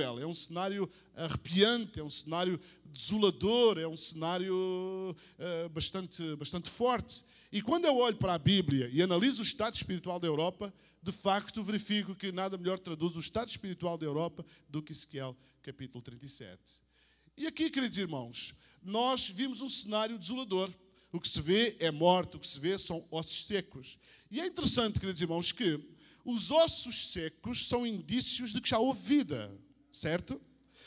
terrível, é um cenário arrepiante, é um cenário desolador, é um cenário bastante forte. E quando eu olho para a Bíblia e analiso o estado espiritual da Europa, de facto verifico que nada melhor traduz o estado espiritual da Europa do que Ezequiel capítulo 37. E aqui, queridos irmãos, nós vimos um cenário desolador. O que se vê é morte, o que se vê são ossos secos. E é interessante, queridos irmãos, que os ossos secos são indícios de que já houve vida, certo?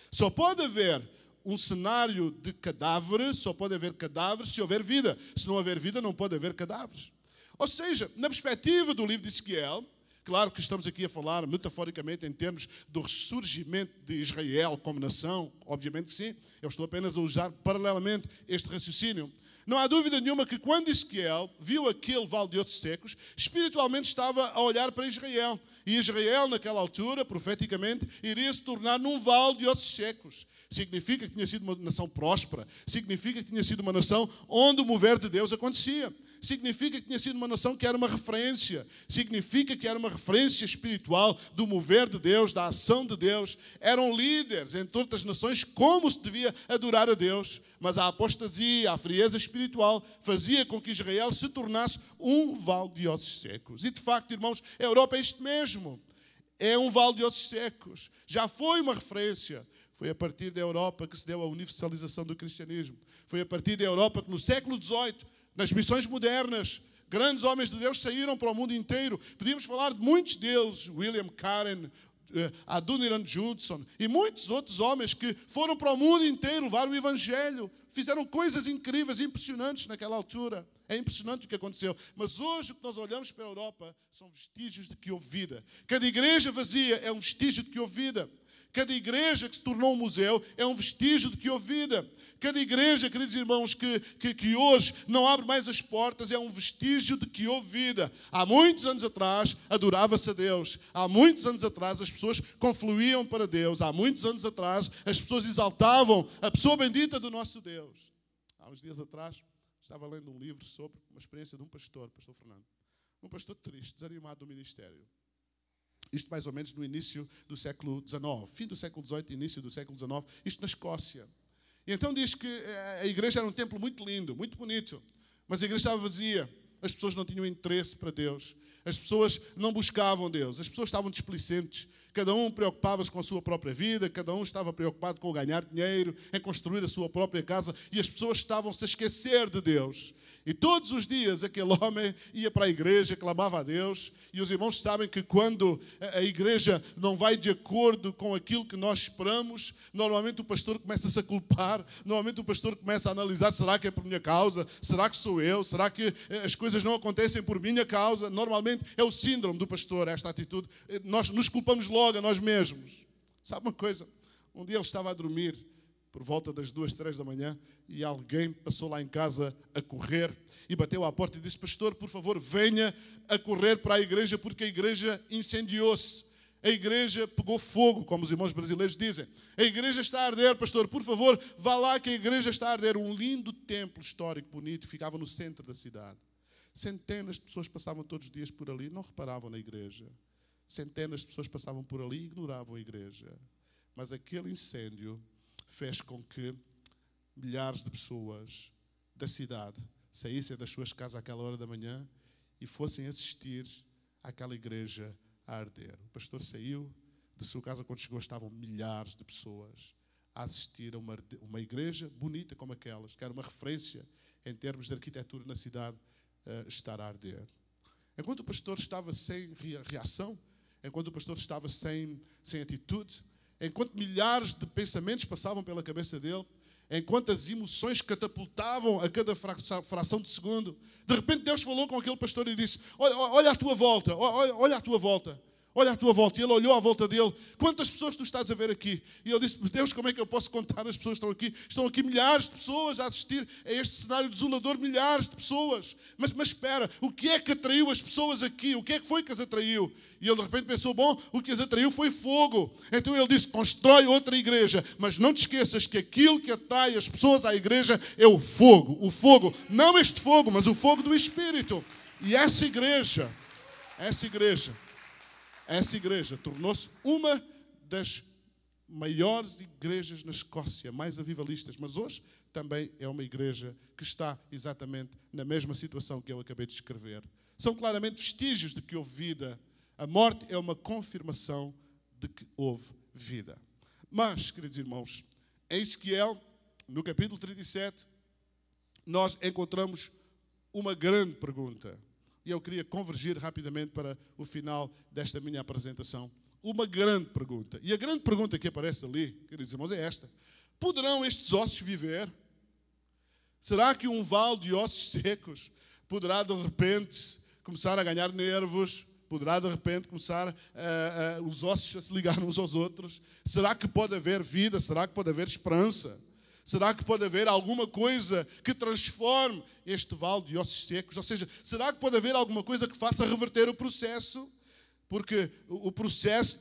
Só pode haver um cenário de cadáver, só pode haver cadáveres se houver vida. Se não houver vida, não pode haver cadáveres. Ou seja, na perspectiva do livro de Ezequiel, claro que estamos aqui a falar metaforicamente em termos do ressurgimento de Israel como nação, obviamente que sim, eu estou apenas a usar paralelamente este raciocínio. Não há dúvida nenhuma que quando Ezequiel viu aquele vale de ossos secos, espiritualmente estava a olhar para Israel. E Israel, naquela altura, profeticamente, iria se tornar num vale de ossos secos. Significa que tinha sido uma nação próspera. Significa que tinha sido uma nação onde o mover de Deus acontecia. Significa que tinha sido uma nação que era uma referência. Significa que era uma referência espiritual do mover de Deus, da ação de Deus. Eram líderes entre outras nações como se devia adorar a Deus. Mas a apostasia, a frieza espiritual fazia com que Israel se tornasse um vale de ossos secos. E de facto, irmãos, a Europa é isto mesmo. É um vale de ossos secos. Já foi uma referência. Foi a partir da Europa que se deu a universalização do cristianismo. Foi a partir da Europa que no século XVIII, nas missões modernas, grandes homens de Deus saíram para o mundo inteiro. Podíamos falar de muitos deles, William Carey, Adoniram Judson e muitos outros homens que foram para o mundo inteiro levar o Evangelho. Fizeram coisas incríveis, impressionantes naquela altura. É impressionante o que aconteceu. Mas hoje o que nós olhamos para a Europa são vestígios de que houve vida. Cada igreja vazia é um vestígio de que houve vida. Cada igreja que se tornou um museu é um vestígio de que houve vida. Cada igreja, queridos irmãos, que hoje não abre mais as portas é um vestígio de que houve vida. Há muitos anos atrás adorava-se a Deus. Há muitos anos atrás as pessoas confluíam para Deus. Há muitos anos atrás as pessoas exaltavam a pessoa bendita do nosso Deus. Há uns dias atrás estava lendo um livro sobre uma experiência de um pastor Fernando. Um pastor triste, desanimado do ministério. Isto mais ou menos no início do século XIX, fim do século XVIII, início do século XIX, isto na Escócia. E então diz que a igreja era um templo muito lindo, muito bonito, mas a igreja estava vazia, as pessoas não tinham interesse para Deus, as pessoas não buscavam Deus, as pessoas estavam displicentes, cada um preocupava-se com a sua própria vida, cada um estava preocupado com ganhar dinheiro, em construir a sua própria casa, e as pessoas estavam-se a esquecer de Deus. E todos os dias aquele homem ia para a igreja, clamava a Deus. E os irmãos sabem que quando a igreja não vai de acordo com aquilo que nós esperamos, normalmente o pastor começa-se a culpar, normalmente o pastor começa a analisar, será que é por minha causa? Será que sou eu? Será que as coisas não acontecem por minha causa? Normalmente é o síndrome do pastor, esta atitude. Nós nos culpamos logo a nós mesmos. Sabe uma coisa? Um dia ele estava a dormir, por volta das 2, 3 da manhã, e alguém passou lá em casa a correr e bateu à porta e disse: pastor, por favor, venha a correr para a igreja porque a igreja incendiou-se. A igreja pegou fogo, como os irmãos brasileiros dizem. A igreja está a arder, pastor, por favor, vá lá que a igreja está a arder. Um lindo templo histórico, bonito, ficava no centro da cidade. Centenas de pessoas passavam todos os dias por ali, não reparavam na igreja. Centenas de pessoas passavam por ali e ignoravam a igreja. Mas aquele incêndio fez com que milhares de pessoas da cidade saíssem das suas casas àquela hora da manhã e fossem assistir àquela igreja a arder. O pastor saiu de sua casa, quando chegou estavam milhares de pessoas a assistir a uma igreja bonita como aquelas, que era uma referência em termos de arquitetura na cidade, estar a arder. Enquanto o pastor estava sem reação, enquanto o pastor estava sem atitude, enquanto milhares de pensamentos passavam pela cabeça dele, enquanto as emoções catapultavam a cada fração de segundo, de repente Deus falou com aquele pastor e disse: olha à tua volta, olha à tua volta. Olha à tua volta. E ele olhou à volta dele. Quantas pessoas tu estás a ver aqui? E ele disse: Deus, como é que eu posso contar as pessoas que estão aqui? Estão aqui milhares de pessoas a assistir a este cenário desolador. Milhares de pessoas. Mas espera, o que é que atraiu as pessoas aqui? O que é que foi que as atraiu? E ele de repente pensou: bom, o que as atraiu foi fogo. Então ele disse: constrói outra igreja. Mas não te esqueças que aquilo que atrai as pessoas à igreja é o fogo. O fogo, não este fogo, mas o fogo do Espírito. E essa igreja tornou-se uma das maiores igrejas na Escócia, mais avivalistas, mas hoje também é uma igreja que está exatamente na mesma situação que eu acabei de descrever. São claramente vestígios de que houve vida. A morte é uma confirmação de que houve vida. Mas, queridos irmãos, em Ezequiel, no capítulo 37, nós encontramos uma grande pergunta. E eu queria convergir rapidamente para o final desta minha apresentação. Uma grande pergunta. E a grande pergunta que aparece ali, queridos irmãos, é esta. Poderão estes ossos viver? Será que um vale de ossos secos poderá de repente começar a ganhar nervos? Poderá de repente começar os ossos a se ligar uns aos outros? Será que pode haver vida? Será que pode haver esperança? Será que pode haver alguma coisa que transforme este vale de ossos secos? Ou seja, será que pode haver alguma coisa que faça reverter o processo? Porque o processo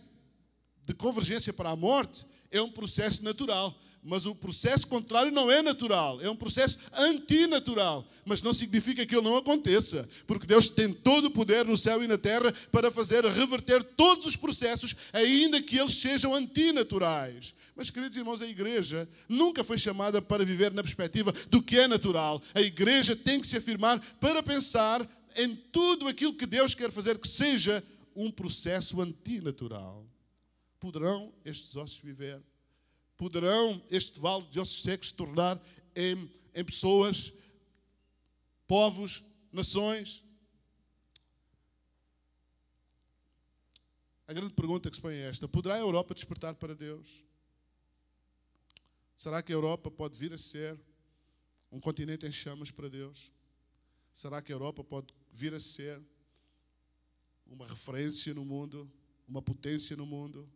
de convergência para a morte é um processo natural. Mas o processo contrário não é natural, é um processo antinatural. Mas não significa que ele não aconteça, porque Deus tem todo o poder no céu e na terra para fazer reverter todos os processos, ainda que eles sejam antinaturais. Mas, queridos irmãos, a igreja nunca foi chamada para viver na perspectiva do que é natural. A igreja tem que se afirmar para pensar em tudo aquilo que Deus quer fazer que seja um processo antinatural. Poderão estes ossos viver? Poderão este vale de ossos secos se tornar em pessoas, povos, nações? A grande pergunta que se põe é esta: poderá a Europa despertar para Deus? Será que a Europa pode vir a ser um continente em chamas para Deus? Será que a Europa pode vir a ser uma referência no mundo, uma potência no mundo,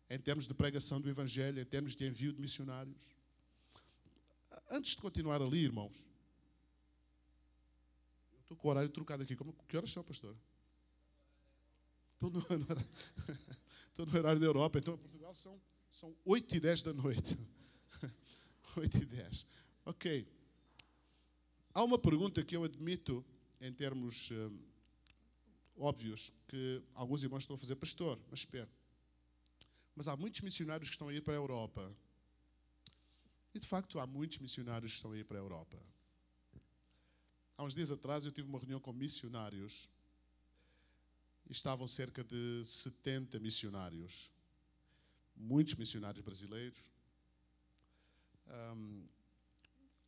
em termos de pregação do Evangelho, em termos de envio de missionários? Antes de continuar ali, irmãos, eu estou com o horário trocado aqui. Que horas são, pastor? Estou no horário da Europa, então em Portugal são 8h10 da noite. 8h10. Ok. Há uma pergunta que eu admito, em termos óbvios, que alguns irmãos estão a fazer. Pastor, mas espera. Mas há muitos missionários que estão a ir para a Europa. E, de facto, há muitos missionários que estão a ir para a Europa. Há uns dias atrás eu tive uma reunião com missionários e estavam cerca de 70 missionários. Muitos missionários brasileiros,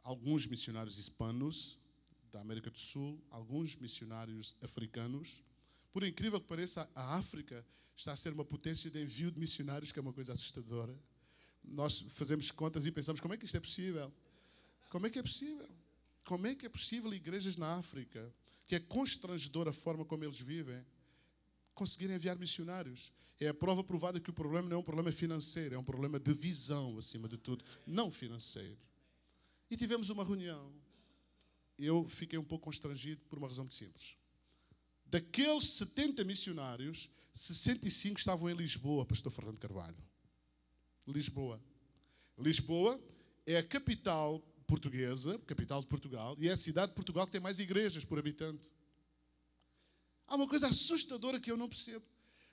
alguns missionários hispanos da América do Sul, alguns missionários africanos. Por incrível que pareça, a África está a ser uma potência de envio de missionários, que é uma coisa assustadora. Nós fazemos contas e pensamos, como é que isto é possível? Como é que é possível? Como é que é possível igrejas na África, que é constrangedora a forma como eles vivem, conseguirem enviar missionários? É a prova provada que o problema não é um problema financeiro, é um problema de visão, acima de tudo, não financeiro. E tivemos uma reunião. Eu fiquei um pouco constrangido por uma razão muito simples. Daqueles 70 missionários, 65 estavam em Lisboa, pastor Fernando Carvalho. Lisboa. Lisboa é a capital portuguesa, capital de Portugal, e é a cidade de Portugal que tem mais igrejas por habitante. Há uma coisa assustadora que eu não percebo.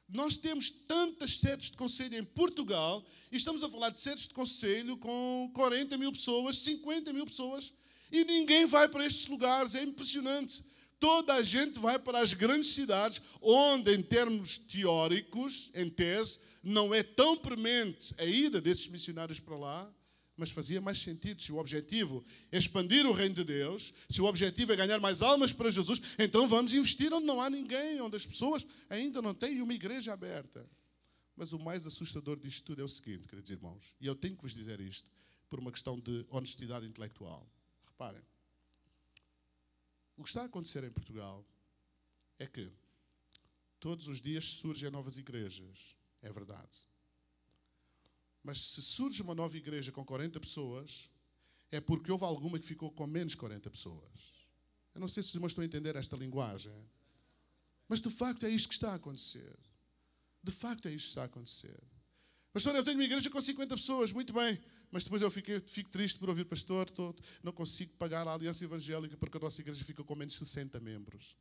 Nós temos tantas sedes de conselho em Portugal e estamos a falar de sedes de conselho com 40 mil pessoas, 50 mil pessoas, e ninguém vai para estes lugares. É impressionante. Toda a gente vai para as grandes cidades, onde, em termos teóricos, em tese, não é tão premente a ida desses missionários para lá, mas fazia mais sentido. Se o objetivo é expandir o reino de Deus, se o objetivo é ganhar mais almas para Jesus, então vamos investir onde não há ninguém, onde as pessoas ainda não têm uma igreja aberta. Mas o mais assustador disto tudo é o seguinte, queridos irmãos, e eu tenho que vos dizer isto por uma questão de honestidade intelectual. Reparem, o que está a acontecer em Portugal é que todos os dias surgem novas igrejas, é verdade. Mas se surge uma nova igreja com 40 pessoas, é porque houve alguma que ficou com menos 40 pessoas. Eu não sei se os irmãos estão a entender esta linguagem. Mas de facto é isto que está a acontecer. De facto é isto que está a acontecer. Pastor, eu tenho uma igreja com 50 pessoas, muito bem. Mas depois eu fico triste por ouvir, pastor, não consigo pagar a aliança evangélica porque a nossa igreja fica com menos 60 membros.